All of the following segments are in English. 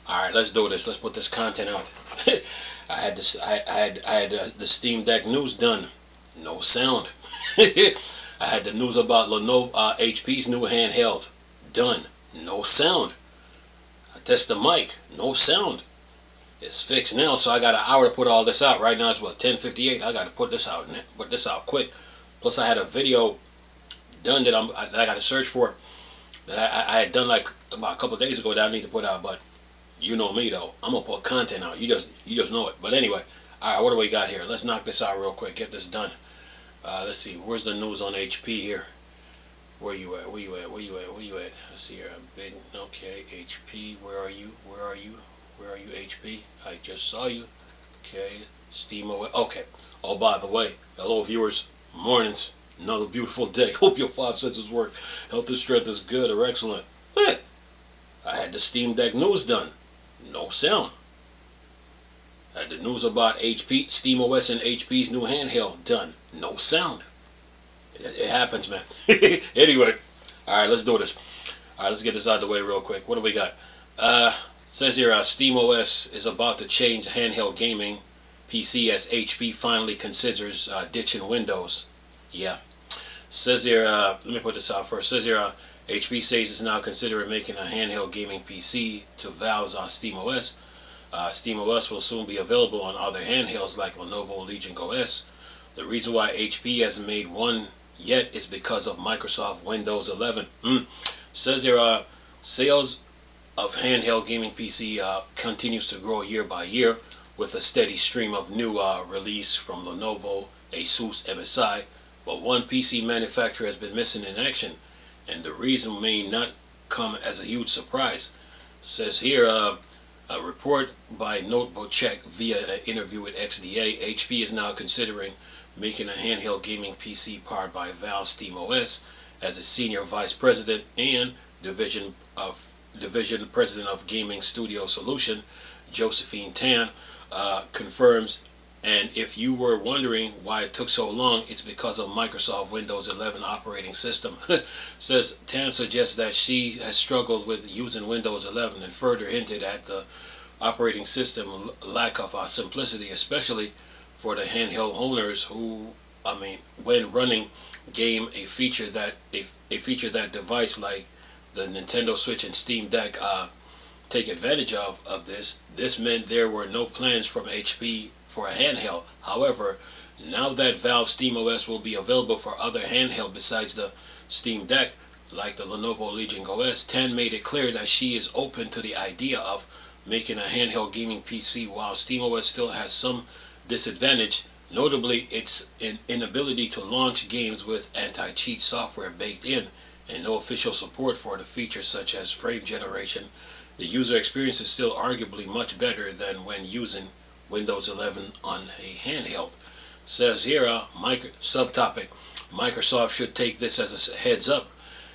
All right, let's do this. Let's put this content out. I had this. I had the Steam Deck news done. No sound. I had the news about Lenovo HP's new handheld. Done. No sound. I test the mic. No sound. It's fixed now, so I got an hour to put all this out. Right now it's what, 10:58. I got to put this out. Put this out quick. Plus I had a video done that I got to search for that I had done like about a couple of days ago that I need to put out. But you know me though, I'm gonna put content out. You just know it. But anyway, all right, what do we got here? Let's knock this out real quick. Get this done. Let's see. Where's the news on HP here? Where you at? Where you at? Where you at? Where you at? Let's see here. Okay, HP. Where are you? Where are you? Where are you, HP? I just saw you. Okay, Steamos. Okay. Oh, by the way, hello viewers. Mornings. Another beautiful day. Hope your five senses work. Health and strength is good or excellent. I had the Steam Deck news done. No sound. I had the news about HP, Steamos and HP's new handheld done. No sound. It happens, man. Anyway, all right, let's do this. All right, let's get this out of the way real quick. What do we got? Says here, Steamos is about to change handheld gaming PC as HP finally considers ditching Windows. Yeah. Says here, let me put this out first. Says here, HP says it's now considering making a handheld gaming PC to Valve's Steamos. Steamos will soon be available on other handhelds like Lenovo Legion OS. The reason why HP hasn't made one yet is because of Microsoft Windows 11. Says here, sales of handheld gaming PC continues to grow year by year with a steady stream of new release from Lenovo, Asus, MSI, but one PC manufacturer has been missing in action, and the reason may not come as a huge surprise. Says here, a report by Notebook Check via an interview with XDA, HP is now considering making a handheld gaming PC powered by Valve Steamos as a senior vice president and division president of Gaming Studio Solution, Josephine Tan, confirms. And if you were wondering why it took so long, it's because of Microsoft Windows 11 operating system. Says Tan suggests that she has struggled with using Windows 11 and further hinted at the operating system lack of simplicity, especially for the handheld owners who, when running game a feature that device like the Nintendo Switch and Steam Deck take advantage of this. This meant there were no plans from HP for a handheld. However, now that Valve Steamos will be available for other handheld besides the Steam Deck, like the Lenovo Legion OS, Tan made it clear that she is open to the idea of making a handheld gaming PC while Steamos still has some disadvantage, notably its inability to launch games with anti-cheat software baked in and no official support for the features such as frame generation. The user experience is still arguably much better than when using Windows 11 on a handheld. Says here, subtopic, Microsoft should take this as a heads up.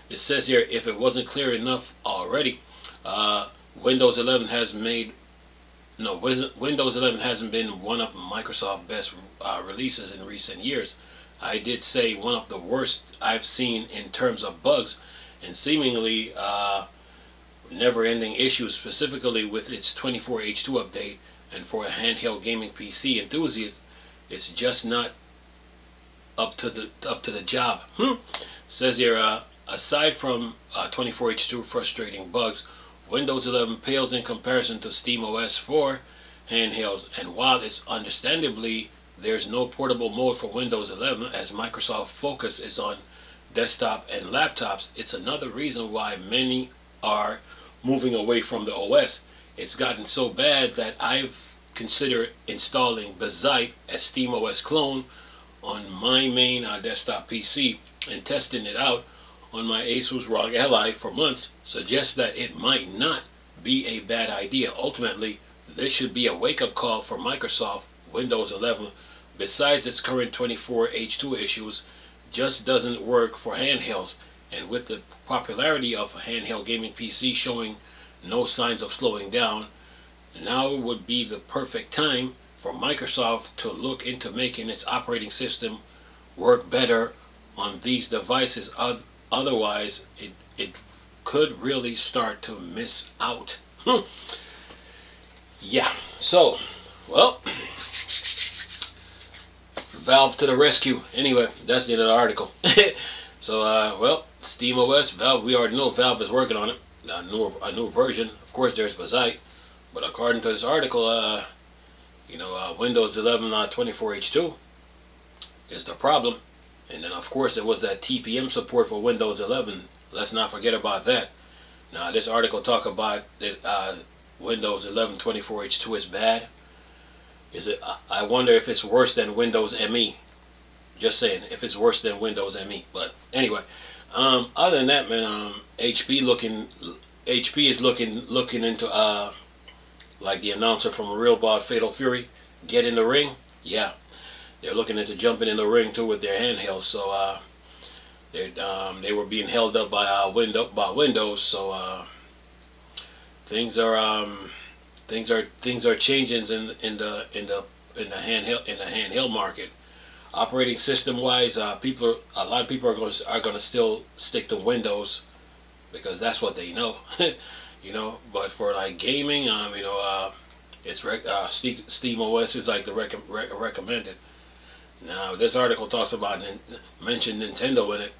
It says here, if it wasn't clear enough already, Windows 11 hasn't been one of Microsoft's best releases in recent years. I did say one of the worst I've seen in terms of bugs and seemingly never-ending issues, specifically with its 24H2 update. And for a handheld gaming PC enthusiast, it's just not up to the job. Says here, aside from 24H2 frustrating bugs, Windows 11 pales in comparison to Steamos for handhelds, and while it's understandably there's no portable mode for Windows 11 as Microsoft focus is on desktop and laptops, it's another reason why many are moving away from the OS. It's gotten so bad that I've considered installing Bazite as Steamos clone on my main desktop PC and testing it out on my Asus ROG Ally for months suggests that it might not be a bad idea. Ultimately, this should be a wake-up call for Microsoft. Windows 11, besides its current 24H2 issues, just doesn't work for handhelds, and with the popularity of handheld gaming PC showing no signs of slowing down, now would be the perfect time for Microsoft to look into making its operating system work better on these devices. Otherwise, it could really start to miss out. Yeah. So, well, Valve to the rescue. Anyway, that's the end of the article. So, well, Steamos, Valve. We already know Valve is working on it. A new version. Of course, there's Bazite, but according to this article, Windows 11 24H2 is the problem. And then, of course, there was that TPM support for Windows 11. Let's not forget about that. Now, this article talk about that Windows 11 24H2 is bad. Is it? I wonder if it's worse than Windows ME. Just saying, if it's worse than Windows ME. But anyway, other than that, man, HP is looking into like the announcer from Real About Fatal Fury, get in the ring. Yeah. They're looking into jumping in the ring too with their handhelds. So they were being held up by Windows. So things are changing in the handheld market. Operating system wise, a lot of people are going to still stick to Windows because that's what they know. But for like gaming, it's Steamos is like the recommended. Now, this article talks about, mentioned Nintendo in it.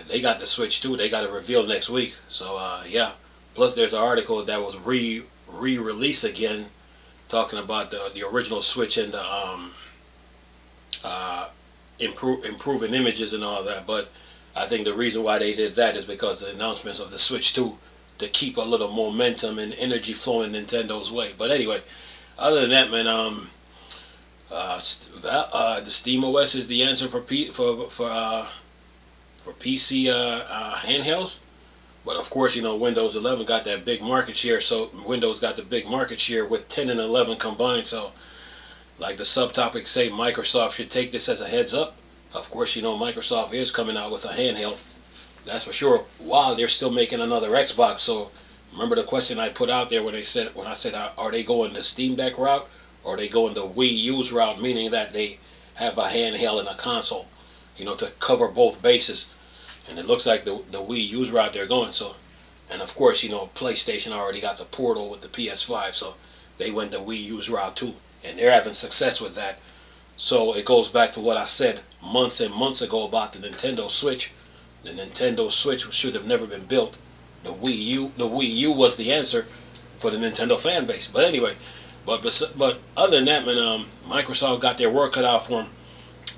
They got the Switch too. They got it revealed next week. So, yeah. Plus, there's an article that was re-released again, talking about the original Switch and the improving images and all that. But I think the reason why they did that is because of the announcements of the Switch 2 to keep a little momentum and energy flowing Nintendo's way. But anyway, other than that, man, the Steamos is the answer for PC handhelds. But of course, Windows 11 got that big market share. So Windows got the big market share with 10 and 11 combined. So, like the subtopics say, Microsoft should take this as a heads up. Of course, Microsoft is coming out with a handheld. That's for sure. While they're still making another Xbox. So remember the question I put out there when I said, are they going the Steam Deck route? Or they go in the Wii U's route, meaning that they have a handheld and a console, to cover both bases. And it looks like the Wii U's route they're going. So, and of course, PlayStation already got the Portal with the PS5, so they went the Wii U's route too, and they're having success with that. So it goes back to what I said months and months ago about the Nintendo Switch. The Nintendo Switch should have never been built. The Wii U was the answer for the Nintendo fan base. But anyway. But other than that, man, Microsoft got their work cut out for them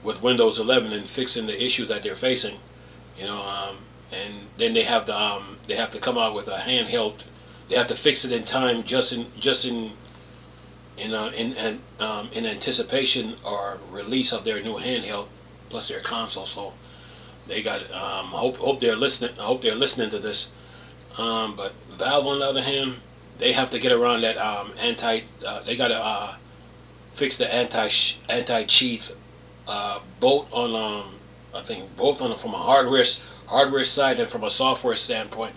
with Windows 11 and fixing the issues that they're facing, and then they have to come out with a handheld. They have to fix it in time, just in anticipation or release of their new handheld plus their console. So they got hope they're listening. I hope they're listening to this. But Valve, on the other hand, they have to get around that they gotta fix the anti-cheat both on I think both on from a hardware side and from a software standpoint,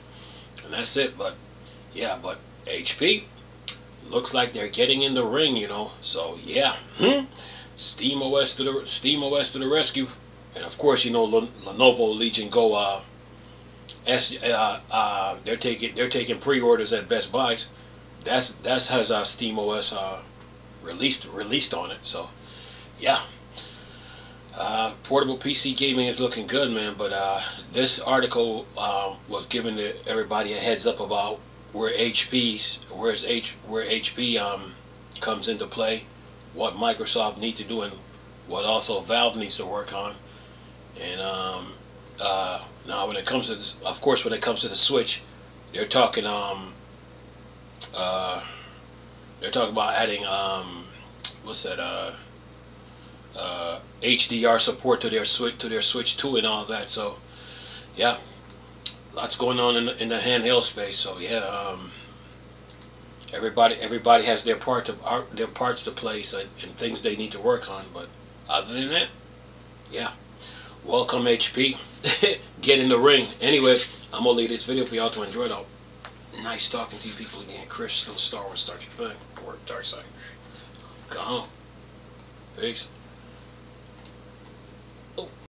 and that's it. But yeah, but HP looks like they're getting in the ring, So yeah, Steamos to the rescue, and of course Lenovo Legion Go. They're taking pre-orders at Best Buys. That's has Steamos released on it. So yeah, portable PC gaming is looking good, man. But this article was giving everybody a heads up about where HP comes into play, what Microsoft needs to do, and what also Valve needs to work on, and now, when it comes to this, of course, when it comes to the Switch, they're talking about adding HDR support to their Switch 2 and all that. So, yeah, lots going on in the handheld space. So yeah, everybody has their parts to play, and things they need to work on. But other than that, yeah, welcome HP. Get in the ring. Anyway, I'm gonna leave this video for y'all to enjoy though. Nice talking to you people again. Chris, still Star Wars, Star Trek thing. Dark side. Go home. Peace.